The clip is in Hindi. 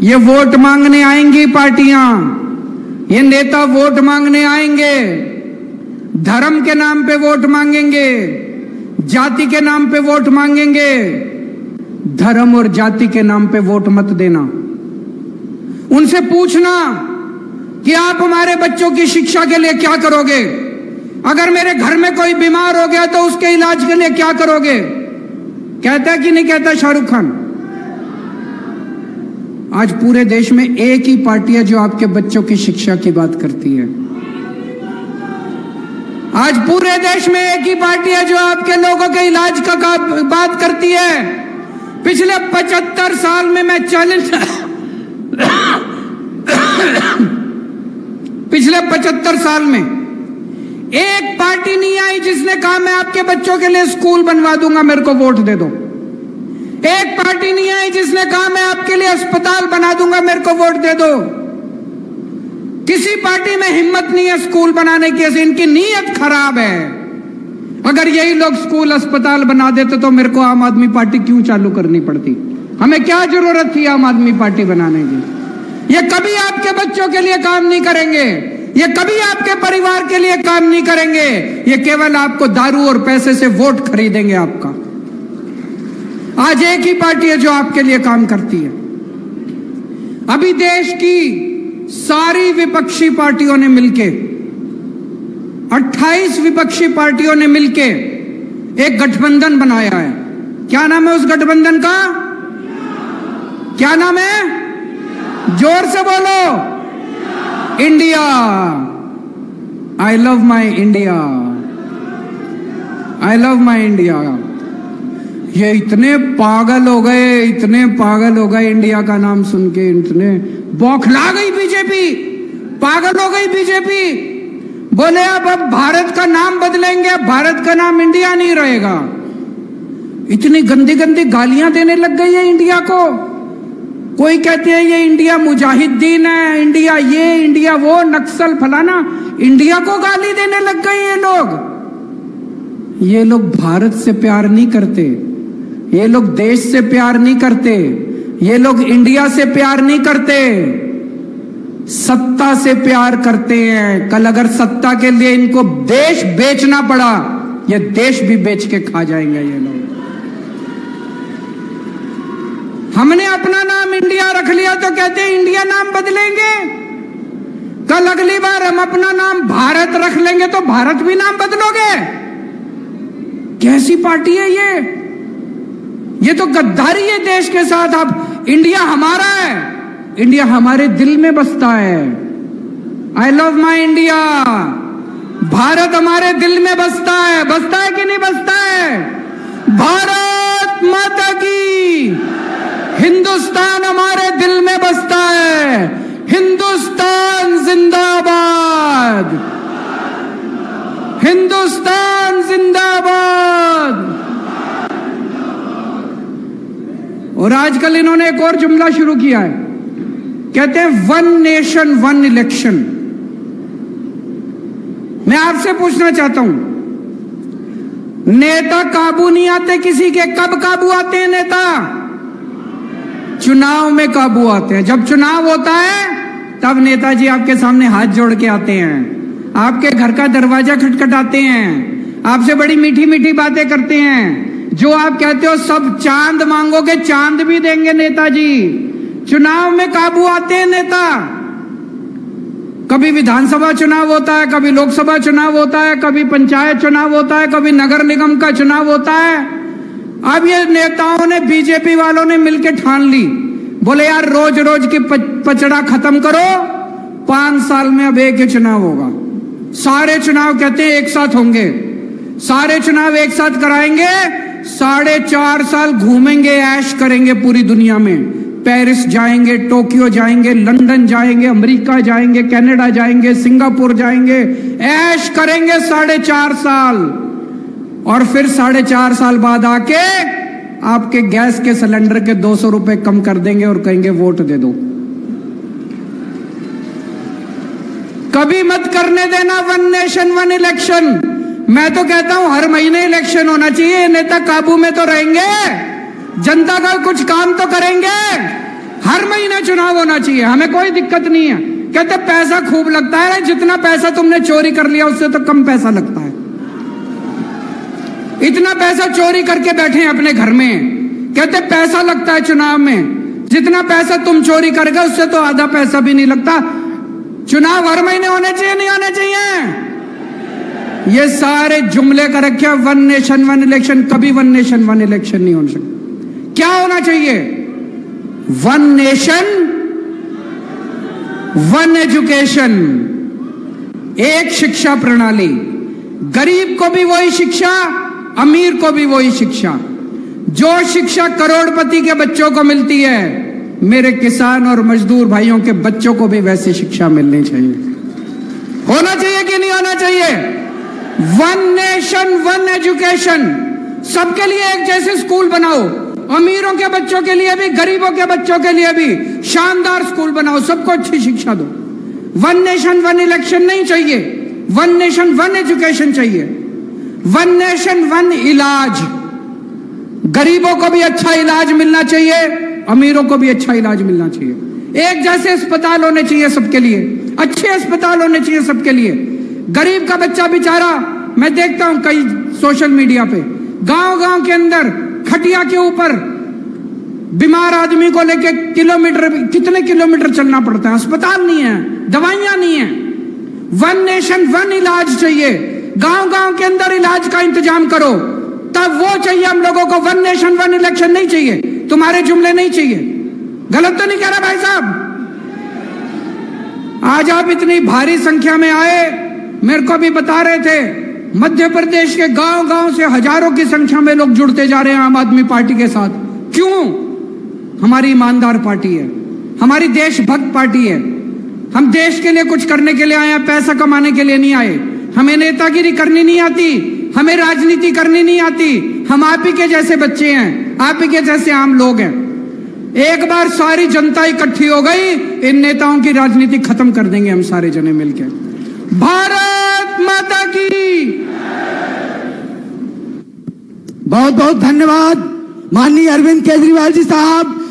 ये वोट मांगने आएंगी पार्टियां, ये नेता वोट मांगने आएंगे, धर्म के नाम पे वोट मांगेंगे, जाति के नाम पे वोट मांगेंगे। धर्म और जाति के नाम पे वोट मत देना। उनसे पूछना कि आप हमारे बच्चों की शिक्षा के लिए क्या करोगे, अगर मेरे घर में कोई बीमार हो गया तो उसके इलाज के लिए क्या करोगे। कहता है कि नहीं कहता शाहरुख खान। आज पूरे देश में एक ही पार्टी है जो आपके बच्चों की शिक्षा की बात करती है। आज पूरे देश में एक ही पार्टी है जो आपके लोगों के इलाज का बात करती है। पिछले 75 साल में मैं चैलेंज पिछले 75 साल में एक पार्टी नहीं आई जिसने कहा मैं आपके बच्चों के लिए स्कूल बनवा दूंगा, मेरे को वोट दे दो। एक पार्टी नहीं आई जिसने कहा मैं आपके लिए अस्पताल बना दूंगा, मेरे को वोट दे दो। किसी पार्टी में हिम्मत नहीं है स्कूल बनाने की, इनकी नीयत खराब है। अगर यही लोग स्कूल अस्पताल बना देते तो मेरे को आम आदमी पार्टी क्यों चालू करनी पड़ती? हमें क्या जरूरत थी आम आदमी पार्टी बनाने की? ये कभी आपके बच्चों के लिए काम नहीं करेंगे, ये कभी आपके परिवार के लिए काम नहीं करेंगे। ये केवल आपको दारू और पैसे से वोट खरीदेंगे आपका। आज एक ही पार्टी है जो आपके लिए काम करती है। अभी देश की सारी विपक्षी पार्टियों ने मिलके 28 विपक्षी पार्टियों ने मिलके एक गठबंधन बनाया है। क्या नाम है उस गठबंधन का? क्या नाम है? जोर से बोलो। India. I love my India, I love my India. ये इतने पागल हो गए, इतने पागल हो गए इंडिया का नाम सुन के, इतने बौखला गई बीजेपी, पागल हो गई बीजेपी। बोले अब भारत का नाम बदलेंगे, भारत का नाम इंडिया नहीं रहेगा। इतनी गंदी गंदी गालियां देने लग गई है इंडिया को। कोई कहते हैं ये इंडिया मुजाहिदीन है, इंडिया ये, इंडिया वो, नक्सल फलाना। इंडिया को गाली देने लग गए ये लोग। ये लोग भारत से प्यार नहीं करते, ये लोग देश से प्यार नहीं करते, ये लोग इंडिया से प्यार नहीं करते, सत्ता से प्यार करते हैं। कल अगर सत्ता के लिए इनको देश बेचना पड़ा, ये देश भी बेच के खा जाएंगे ये लोग। हमने अपना नाम इंडिया रख लिया तो कहते हैं इंडिया नाम बदलेंगे। कल अगली बार हम अपना नाम भारत रख लेंगे तो भारत भी नाम बदलोगे। कैसी पार्टी है ये तो गद्दारी है देश के साथ। अब इंडिया हमारा है, इंडिया हमारे दिल में बसता है। I love my India. Bharat हमारे दिल में बसता है कि नहीं बसता है? भारत माता की। हिंदुस्तान हमारे दिल में बसता है। हिंदुस्तान जिंदाबाद, हिंदुस्तान जिंदाबाद। और आजकल इन्होंने एक और जुमला शुरू किया है, कहते हैं वन नेशन वन इलेक्शन। मैं आपसे पूछना चाहता हूं, नेता काबू नहीं आते किसी के, कब काबू आते हैं नेता? चुनाव में काबू आते हैं। जब चुनाव होता है तब नेताजी आपके सामने हाथ जोड़ के आते हैं, आपके घर का दरवाजा खटखटाते हैं, आपसे बड़ी मीठी मीठी बातें करते हैं। जो आप कहते हो सब चांद मांगोगे, चांद भी देंगे नेताजी। चुनाव में काबू आते हैं नेता। कभी विधानसभा चुनाव होता है, कभी लोकसभा चुनाव होता है, कभी पंचायत चुनाव होता है, कभी नगर निगम का चुनाव होता है। अब ये नेताओं ने, बीजेपी वालों ने मिलकर ठान ली, बोले यार रोज रोज की पचड़ा खत्म करो, 5 साल में अब एक ही चुनाव होगा। सारे चुनाव कहते हैं एक साथ होंगे, सारे चुनाव एक साथ कराएंगे, 4.5 साल घूमेंगे, ऐश करेंगे पूरी दुनिया में। पेरिस जाएंगे, टोक्यो जाएंगे, लंदन जाएंगे, अमेरिका जाएंगे, कनाडा जाएंगे, सिंगापुर जाएंगे, ऐश करेंगे 4.5 साल। और फिर 4.5 साल बाद आके आपके गैस के सिलेंडर के 200 रुपए कम कर देंगे और कहेंगे वोट दे दो। कभी मत करने देना वन नेशन वन इलेक्शन। मैं तो कहता हूं हर महीने इलेक्शन होना चाहिए। नेता काबू में तो रहेंगे, जनता का कुछ काम तो करेंगे। हर महीने चुनाव होना चाहिए, हमें कोई दिक्कत नहीं है। कहते पैसा खूब लगता है, जितना पैसा तुमने चोरी कर लिया उससे तो कम पैसा लगता है। इतना पैसा चोरी करके बैठे हैं अपने घर में, कहते पैसा लगता है चुनाव में, जितना पैसा तुम चोरी कर गए उससे तो आधा पैसा भी नहीं लगता। चुनाव हर महीने होने चाहिए, नहीं होने चाहिए? ये सारे जुमले का रखे, वन नेशन वन इलेक्शन, कभी वन नेशन वन इलेक्शन नहीं हो सकता। क्या होना चाहिए? वन नेशन वन एजुकेशन, एक शिक्षा प्रणाली, गरीब को भी वही शिक्षा, अमीर को भी वही शिक्षा। जो शिक्षा करोड़पति के बच्चों को मिलती है, मेरे किसान और मजदूर भाइयों के बच्चों को भी वैसी शिक्षा मिलनी चाहिए। होना चाहिए कि नहीं होना चाहिए? वन नेशन वन एजुकेशन, सबके लिए एक जैसे स्कूल बनाओ, अमीरों के बच्चों के लिए भी, गरीबों के बच्चों के लिए भी शानदार स्कूल बनाओ, सबको अच्छी शिक्षा दो। वन नेशन वन इलेक्शन नहीं चाहिए, वन नेशन वन एजुकेशन चाहिए। वन नेशन वन इलाज, गरीबों को भी अच्छा इलाज मिलना चाहिए, अमीरों को भी अच्छा इलाज मिलना चाहिए। एक जैसे अस्पताल होने चाहिए सबके लिए, अच्छे अस्पताल होने चाहिए सबके लिए। गरीब का बच्चा बेचारा, मैं देखता हूं कई सोशल मीडिया पे, गांव-गांव के अंदर खटिया के ऊपर बीमार आदमी को लेके कितने किलोमीटर चलना पड़ता है, अस्पताल नहीं है, दवाइयां नहीं है। वन नेशन वन इलाज चाहिए, गांव-गांव के अंदर इलाज का इंतजाम करो, तब वो चाहिए हम लोगों को। वन नेशन वन इलेक्शन नहीं चाहिए, तुम्हारे जुमले नहीं चाहिए। गलत तो नहीं कह रहा भाई साहब? आज आप इतनी भारी संख्या में आए, मेरे को भी बता रहे थे, मध्य प्रदेश के गांव-गांव से हजारों की संख्या में लोग जुड़ते जा रहे हैं आम आदमी पार्टी के साथ। क्यों? हमारी ईमानदार पार्टी है, हमारी देशभक्त पार्टी है। हम देश के लिए कुछ करने के लिए आए हैं, पैसा कमाने के लिए नहीं आए। हमें नेतागिरी करनी नहीं आती, हमें राजनीति करनी नहीं आती। हम आप ही के जैसे बच्चे हैं, आप ही के जैसे आम लोग हैं। एक बार सारी जनता इकट्ठी हो गई, इन नेताओं की राजनीति खत्म कर देंगे हम सारे जने मिलकर। भारत माता की। बहुत बहुत धन्यवाद माननीय अरविंद केजरीवाल जी साहब।